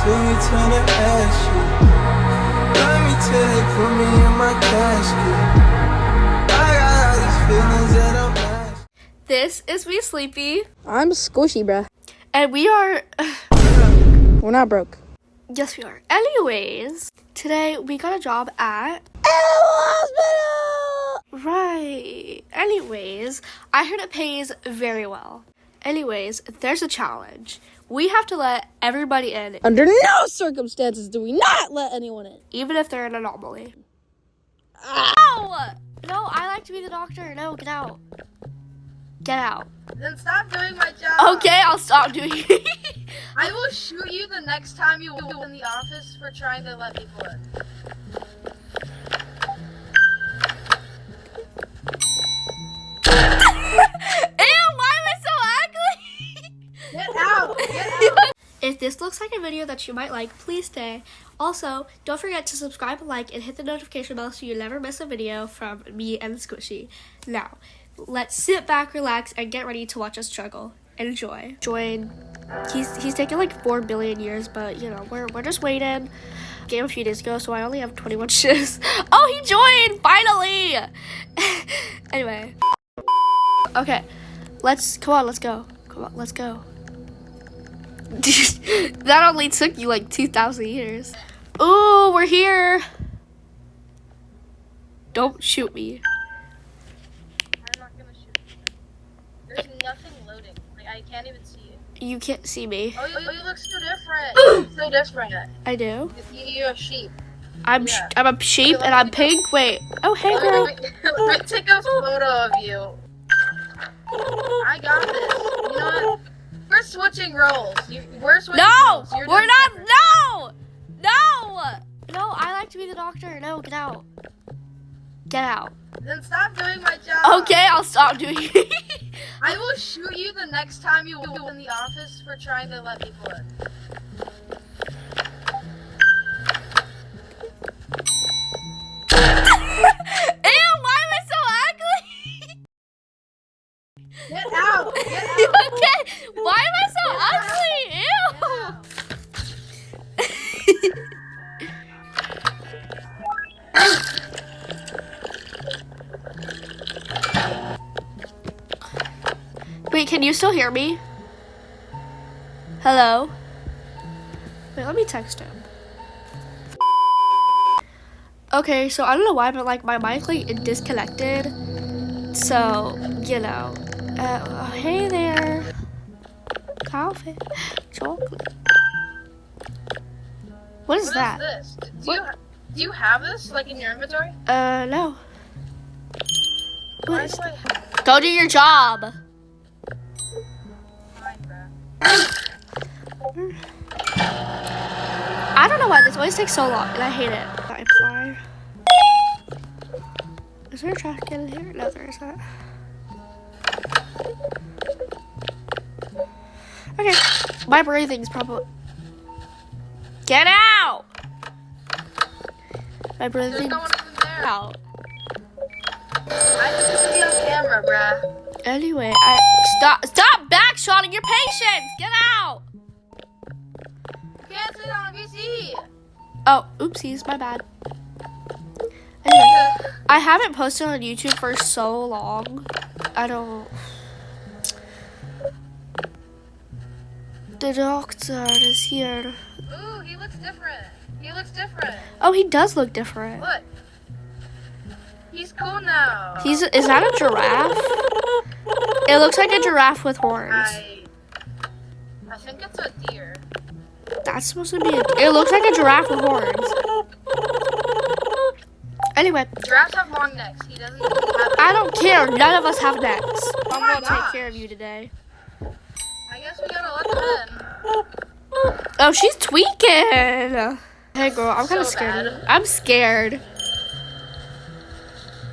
continue to ask you. Love me till they put me in my casket. I got all these feelings that I'm asking. This is We Sleepy. I'm squishy, bruh. And we are... We're not broke. Yes, we are. Anyways, today we got a job at... Hospital! Right. Anyways, I heard it pays very well. Anyways, there's a challenge. We have to let everybody in, Under no circumstances do we not let anyone in. even if they're an anomaly. Ah. No, I like to be the doctor. No, get out. Get out. Then stop doing my job. Okay, I'll stop doing it. I will shoot you the next time you go in the office for trying to let people in. Ew, why am I so ugly? Get out! Get out! If this looks like a video that you might like, please stay. Also, don't forget to subscribe, like, and hit the notification bell so you never miss a video from me and Squishy. Now, let's sit back, relax, and get ready to watch us struggle. Enjoy. Join. He's taken like 4 billion years, but you know, we're just waiting. Game a few days ago, so I only have 21 shifts. Oh, he joined! Finally! Anyway. Okay. Come on, let's go. Come on, let's go. That only took you like 2,000 years. Ooh, we're here. Don't shoot me. I'm not gonna shoot you. There's nothing loading. Like, I can't even see you. You can't see me. Oh, you look so different. You look so different. I do. You're a sheep. I'm Yeah. I'm a sheep and I'm pink. Wait. Oh, hey, girl. Let me take a photo of you. I got this. You know what? We're switching roles. We're switching No, roles. You're we're doing not. different. No. I like to be the doctor. No, get out. Get out. Then stop doing my job. Okay, I'll stop doing it. I will shoot you the next time you go in the office for trying to let people in. Ew, why am I so ugly? Get out! Get out! Okay, why am I so ugly? Ew. Wait, can you still hear me? Hello? Wait, let me text him. Okay, so I don't know why, but like my mic like it disconnected. So, you know. Hey there. Coffee. Chocolate. What is that? This? Do you have this like in your inventory? No. Why What is do I have Go do your job. Minecraft? I don't know why this always takes so long, and I hate it. I apply. Is there a trash can in here? No, there isn't. Okay, my breathing's probably. Get out! My There's breathing's no one even there. out. I just need to be on camera, bruh. Anyway, stop backshotting your patients. Get out! You can't sit on a PC. Oh, oopsies, my bad. Anyway, I haven't posted on YouTube for so long. I don't. The doctor is here. Ooh, he looks different. He looks different. Oh, he does look different. Look. He's cool now. Is that a giraffe? It looks like a giraffe with horns. I think it's a deer. That's supposed to be it looks like a giraffe with horns. Anyway, Giraffes have long necks. He doesn't have. I don't care. None of us have necks. I'm my gonna take gosh. care of you today. I guess we gotta let them in. Oh, she's tweaking. Hey, girl, I'm kind of So scared. bad. I'm scared.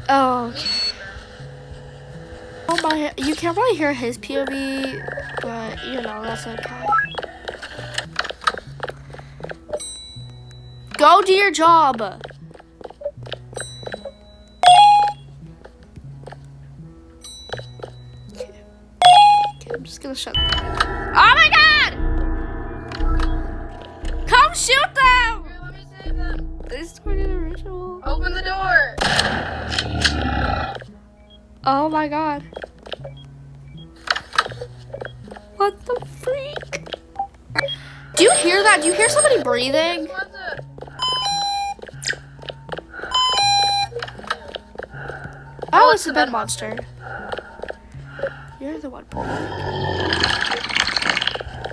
Oh, okay. Oh my! You can't really hear his POV, but you know that's okay. Go do your job. Okay, I'm just gonna shut. Oh my God! Come shoot them! Here, let me save them. They started a ritual. Open the door. Oh my god. What the freak? Do you hear that? Do you hear somebody breathing? Which one's it? Oh, it's a bed monster. You're the one.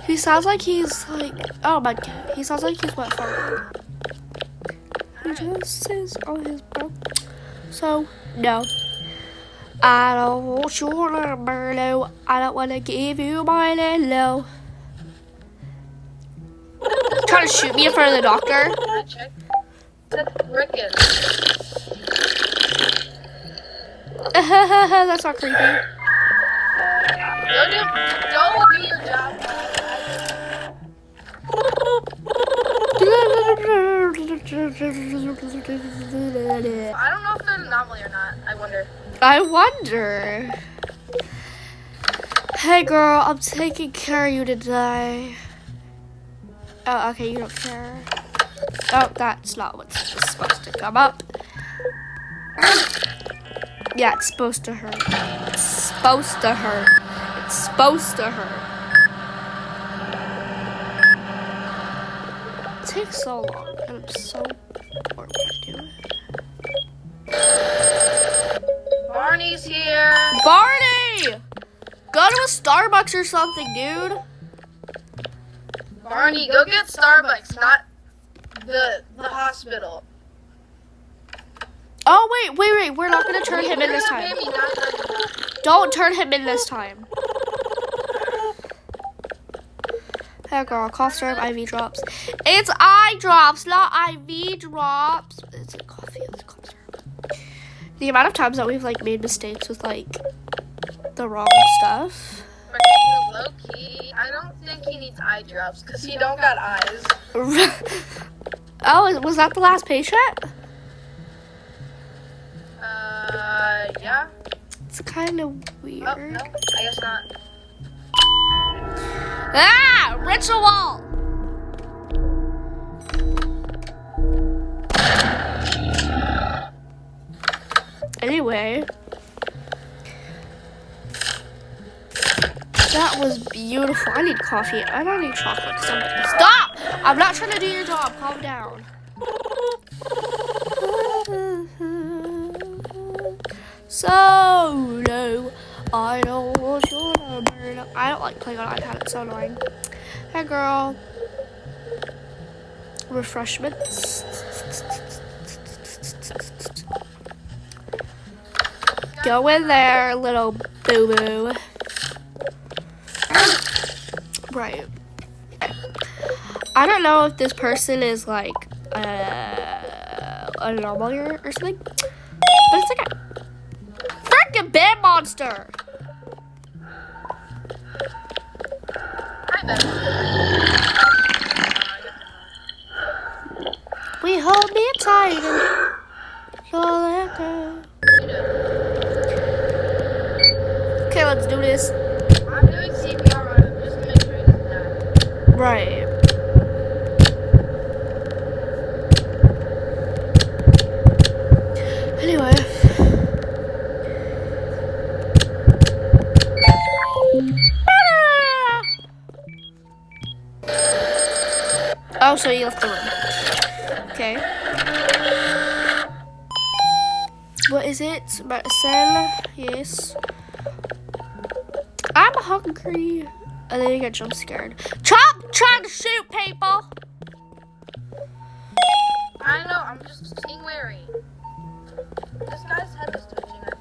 He sounds like he's like, oh my god. He sounds like he's wet farting. He just says on his bro. So, no. I don't want your number, no. I don't want to give you my low. Trying to shoot me in front of the doctor. Can I check? That's Rickon. That's not creepy. Don't do your job. I don't know if they're an anomaly or not. I wonder. I wonder. Hey girl, I'm taking care of you today. Oh, okay, you don't care. Oh, that's not what's supposed to come up. Yeah, it's supposed to hurt. It's supposed to hurt. It's supposed to hurt. It takes so long, and I'm so bored when I do it. Barney's here. Barney! Go to a Starbucks or something, dude. Barney, go get Starbucks, not the hospital. Oh, wait. We're not going to turn him in this time. Maybe not. Don't turn him in this time. Hey, girl. Cough syrup, IV drops. It's eye drops, not IV drops. It's a coffee. It's cough syrup. The amount of times that we've, like, made mistakes with, like, the wrong stuff. Low key, I don't think he needs eye drops because he don't got eyes. Oh, was that the last patient? Yeah. It's kind of weird. Oh, no, I guess not. Ah! Ritual! Anyway. That was beautiful. I need coffee. I don't need chocolate. Stop! I'm not trying to do your job. Calm down. So low. I don't want your number. No, I don't like playing on iPad. It's so annoying. Hey, girl. Refreshments. Go in there, little boo-boo. Right. I don't know if this person is like an anomaly or something, but it's like a freaking bed monster. We hold me tight and you'll let go. Okay, let's do this. I'm doing CPR on him just to make sure he doesn't die. Right. Anyway. Oh, so you left the room. Okay. What is it? Medicine? Yes. I'm hungry. And then you get jump scared. Stop trying to shoot people! I know, I'm just being wary. This guy's head is touching, I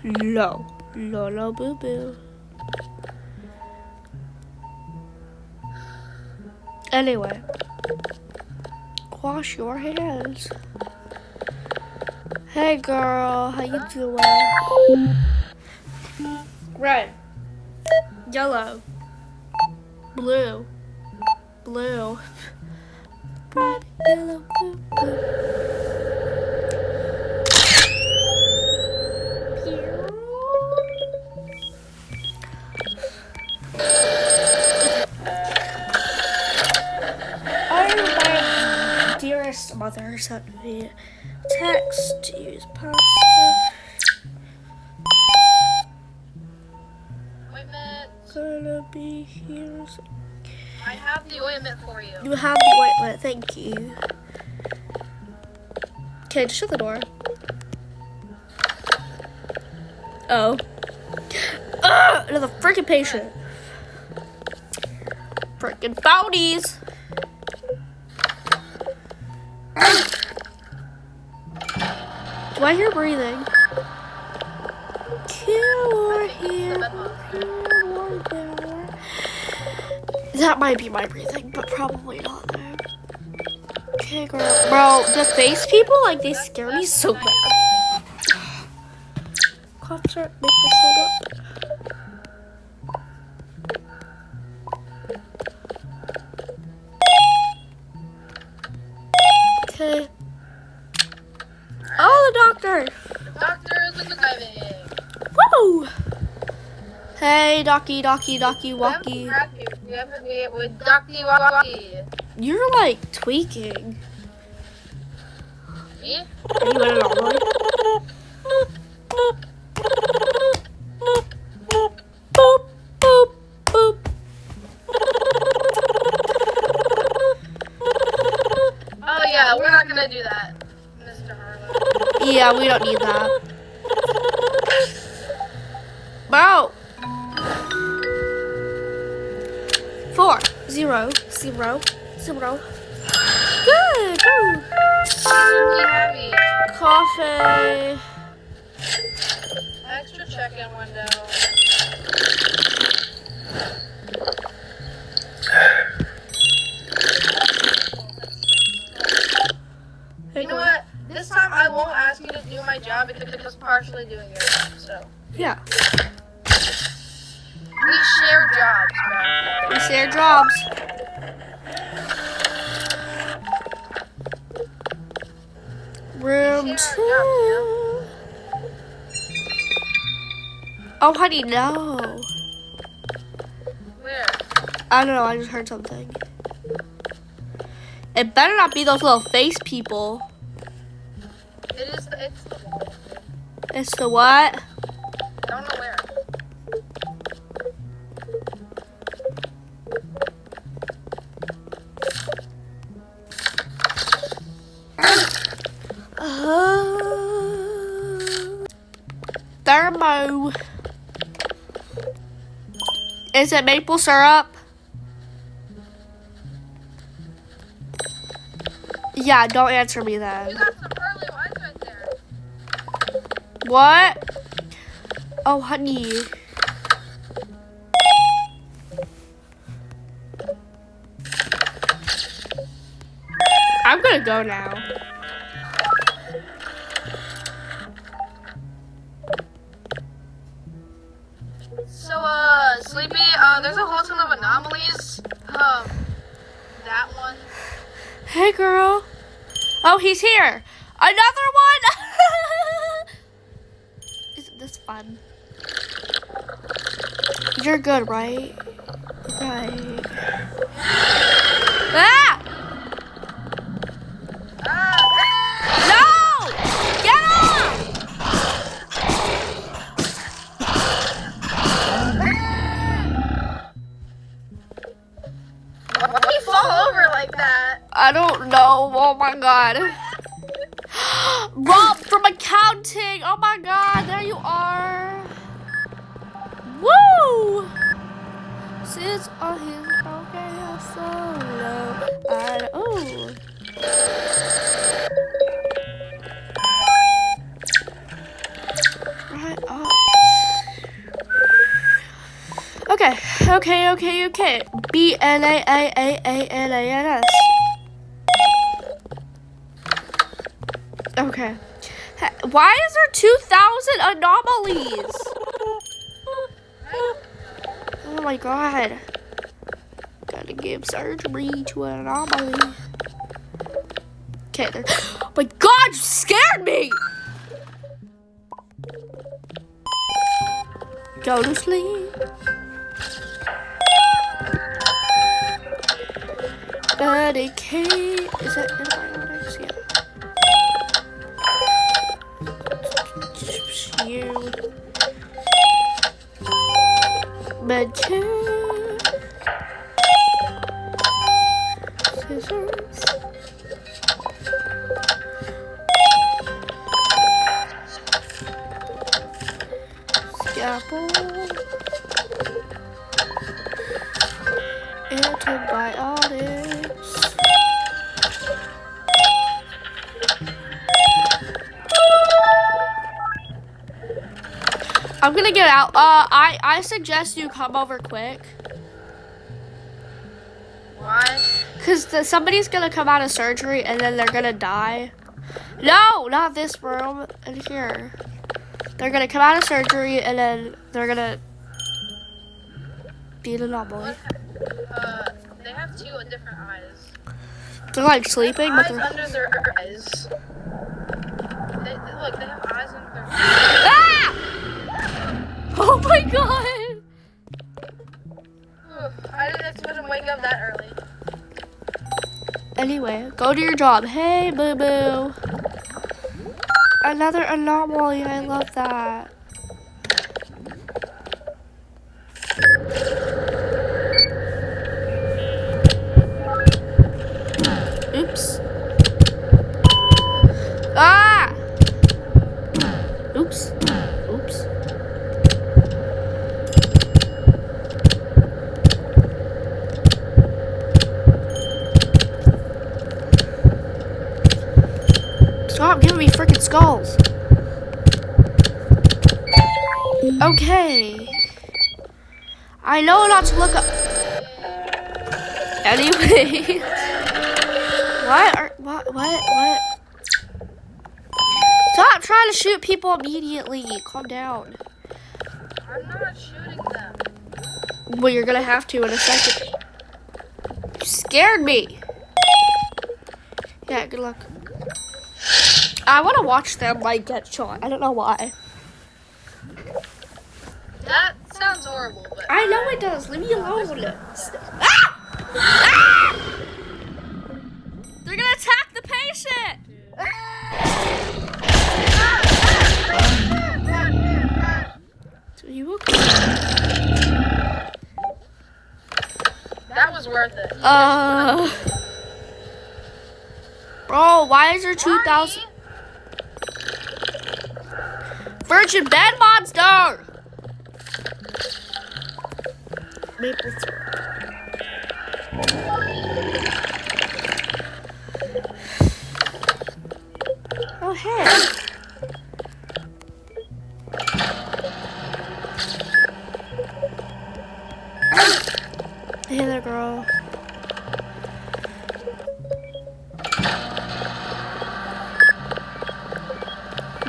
think. No. No, boo boo. Anyway. Wash your hands. Hey girl, how you doing? Red. Yellow. Blue. Blue. Red, yellow, blue, blue. father sent me a text to use pasta. Ointment. Gonna be here. I have the ointment for you. You have the ointment, thank you. Okay, just shut the door. Oh. Another freaking patient. Freaking phonies. Do I hear breathing? Kill or hear. That might be my breathing, but probably not. Okay, girl. Bro, the face people, like, they scare me so bad. Cough syrup, maple soda. Okay. Oh, the doctor. The doctor is arriving. Woo! Hey, docky, walkie. We have to meet with Docky Walkie. You're like tweaking. Me? Are you in an all Boop, boop, boop. Oh yeah, we're not gonna do that, Mr. Harlow. Yeah, we don't need that. Bro. 4 0 0 0. Good. Ooh. Really heavy. Coffee. Extra check-in window. You know what? This time I won't ask you to do my job because it was partially doing your job. So Yeah. we share jobs, bro. We share jobs. Room 2. Oh, honey, no. Where? I don't know. I just heard something. It better not be those little face people. It's the wall. It's the what? I don't know where. Thermo. Is it maple syrup? Yeah, don't answer me You then. got some pearly whites right there. What? Oh, honey. I'm gonna go now. So, Sleepy, there's a whole ton of anomalies. That one. Hey, girl. Oh, he's here. Another one? Isn't this fun? You're good, right? Right. Ah! No! Get off! Why do you fall over like that? I don't know. Oh my god. Rob from accounting. Oh my god. There you are. Woo! Sits on his broken solo. Oh. Right up. Okay. BNAAAANANS. Okay. Why is there 2,000 anomalies? Oh my god. Gotta give surgery to an anomaly. Okay, there. Oh my god, you scared me! Go to sleep. Dedicate. Is that antibiotics? Yeah. Med kit. Scissors. Scalpel. Antibiotics. I'm gonna get out. I suggest you come over quick. Why? Cause somebody's gonna come out of surgery and then they're gonna die. No, not this room. In here. They're gonna come out of surgery and then they're gonna be an anomaly. They have two different eyes. They're like sleeping, but Eyes they're. under their eyes. Look, they have eyes under their eyes. Ah! Oh my god! I didn't expect him to wake up that early. Anyway, go to your job. Hey, boo boo. Another anomaly. I love that. Oops. Ah! Oops. Oops. Stop giving me freaking skulls. Okay. I know not to look up. Anyway. What? Stop trying to shoot people immediately. Calm down. I'm not shooting them. Well, you're gonna have to in a second. You scared me. Yeah, good luck. I want to watch them like get shot. I don't know why. That sounds horrible, but I know it does. Leave me alone. Ah! Ah! They're gonna attack the patient. Are you okay? that was worth it. Bro, why is there 2,000? Virgin bed monster! Maple syrup. Oh, hey. Hey there, girl.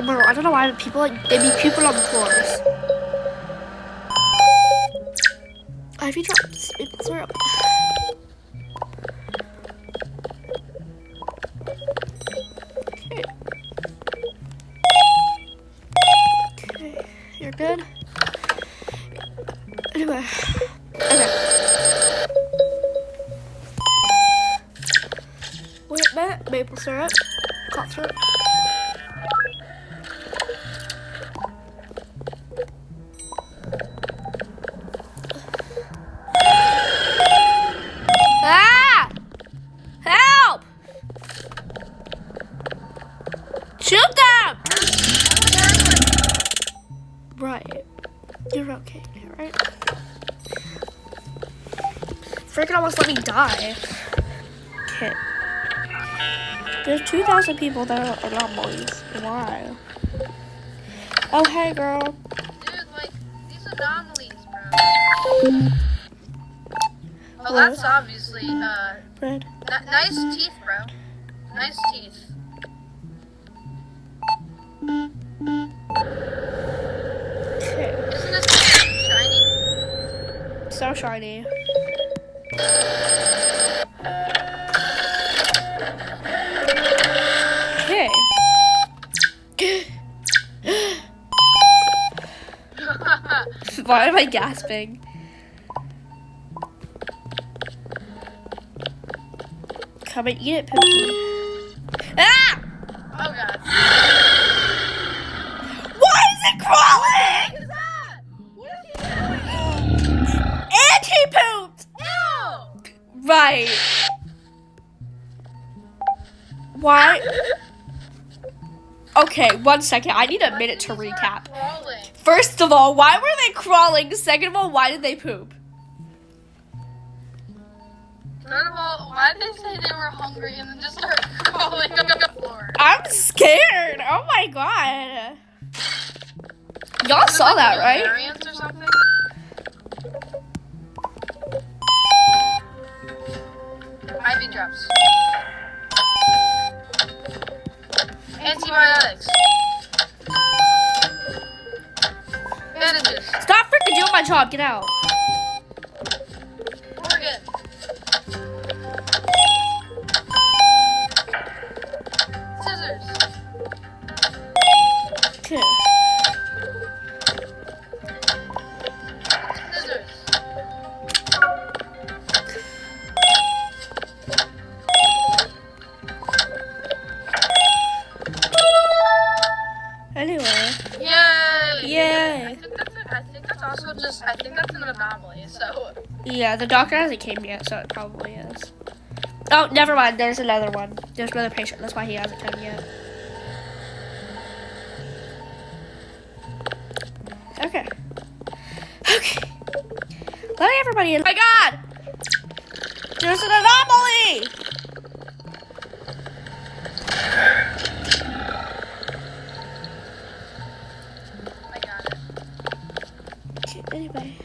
Bro, I don't know why people they be people on the floors. Ivy drops maple syrup. Okay. Okay, you're good. Anyway, okay. Wait a minute, maple syrup, cough syrup. Ah! Help! Shoot them! Right. You're okay, right? Freaking almost let me die. Okay. There's 2,000 people that are not boys. Why? Oh, hey, girl. Dude, like, these anomalies, bro. Oh, What? that's obviously, Red. nice teeth, bro. Nice teeth. Okay. Isn't this shiny? So shiny. Okay. Why am I gasping? Come and eat it, Pookie. Ah! Oh, God. Why is it crawling? What is that? What is he doing? Right. Why? Okay, 1 second. I need a minute to recap. Crawling. First of all, why were they crawling? Second of all, why did they poop? Third of all, why did they say they were hungry and then just start crawling on the floor? I'm scared. Oh my god. Y'all saw that, right? Variants or something? IV drops. Antibiotics. Bandages. Stop freaking doing my job. Get out. Organ. Scissors. Okay. Scissors. Anyway. Yay! Yay. I think that's also just, I think that's an anomaly, so. Yeah, the doctor hasn't came yet, so it probably is. Oh, never mind. There's another one. There's another patient. That's why he hasn't come yet. Okay. Okay. Let everybody in. Oh my god! There's an anomaly! I got it. Okay, anyway.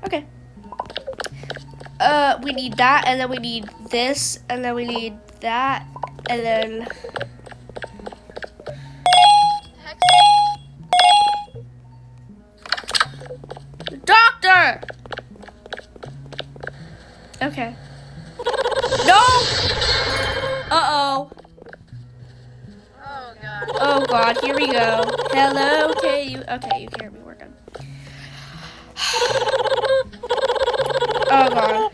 Okay. We need that, and then we need this, and then we need that, and then... Hex. Doctor! Okay. No! Uh-oh. Oh god. Oh god, here we go. Hello, okay, you can hear me, we're good. Oh god.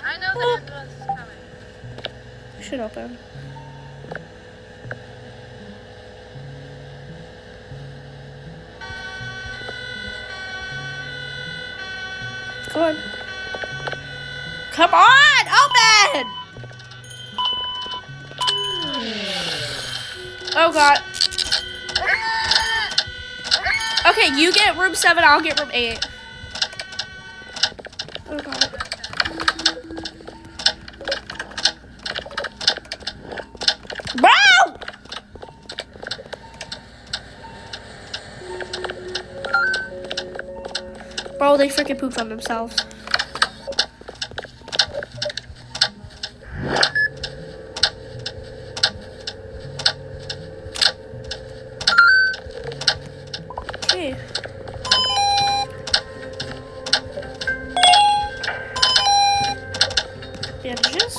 I know the ambulance is coming. You should open. Come on. Come on! Open! Oh god. Okay, you get room 7, I'll get room 8. Oh god. Bro! Bro, they freaking pooped on themselves. Okay. Bandages.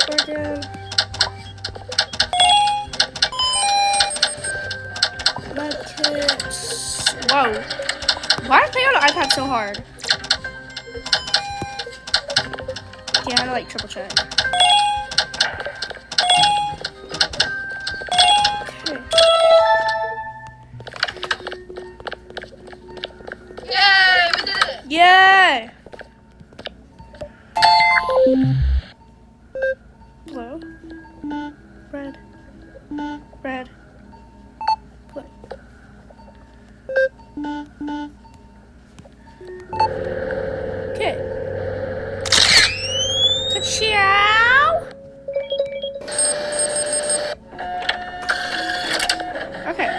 Organ. Blood kits. Whoa. Why am I playing on an iPad so hard? Yeah, I had to like triple check. Okay. Yay! We did it! Yay! Blue. Red. Red. Blue. Okay. Ka-chow! Okay.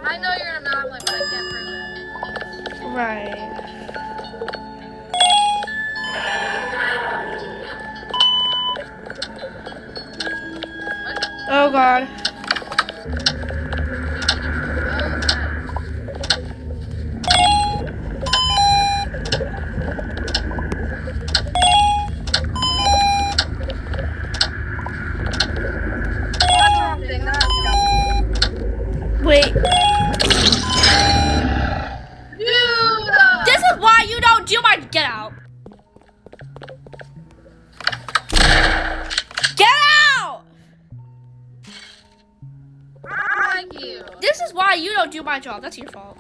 I know you're an anomaly, but I can't prove it. Right. Oh god. Wait. you. This is why you don't do my job. That's your fault.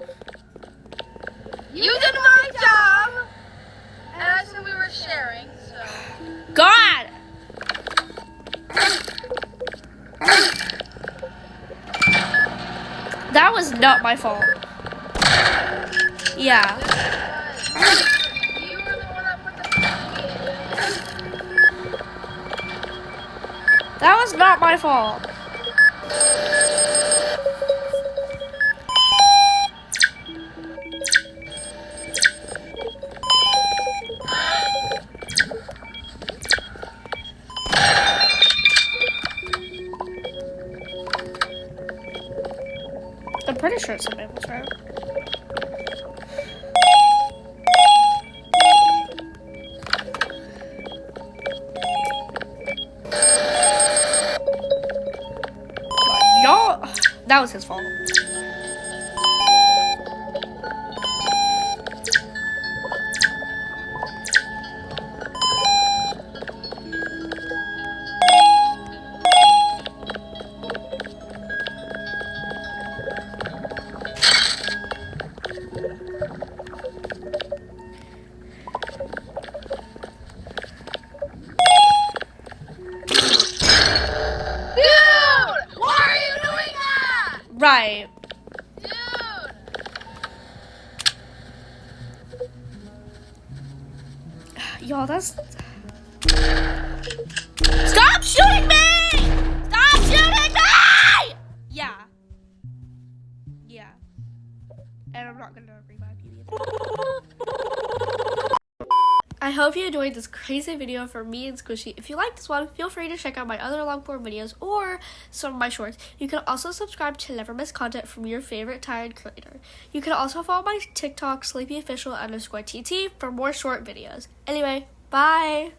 You did my job. And I said we were sharing, so. God! That was not my fault. Yeah. You were the one that put the That was not my fault. I'm pretty sure it's somebody else, right? Y'all, that was his fault. Dude! Why are you doing that? Right. Dude! Y'all, that's... Stop shooting me! Stop shooting me! Yeah. Yeah. And I'm not gonna revive you either. I hope you enjoyed this crazy video from me and Squishy. If you like this one, feel free to check out my other long form videos or some of my shorts. You can also subscribe to never miss content from your favorite tired creator. You can also follow my TikTok, sleepyofficial_TT, for more short videos. Anyway, bye!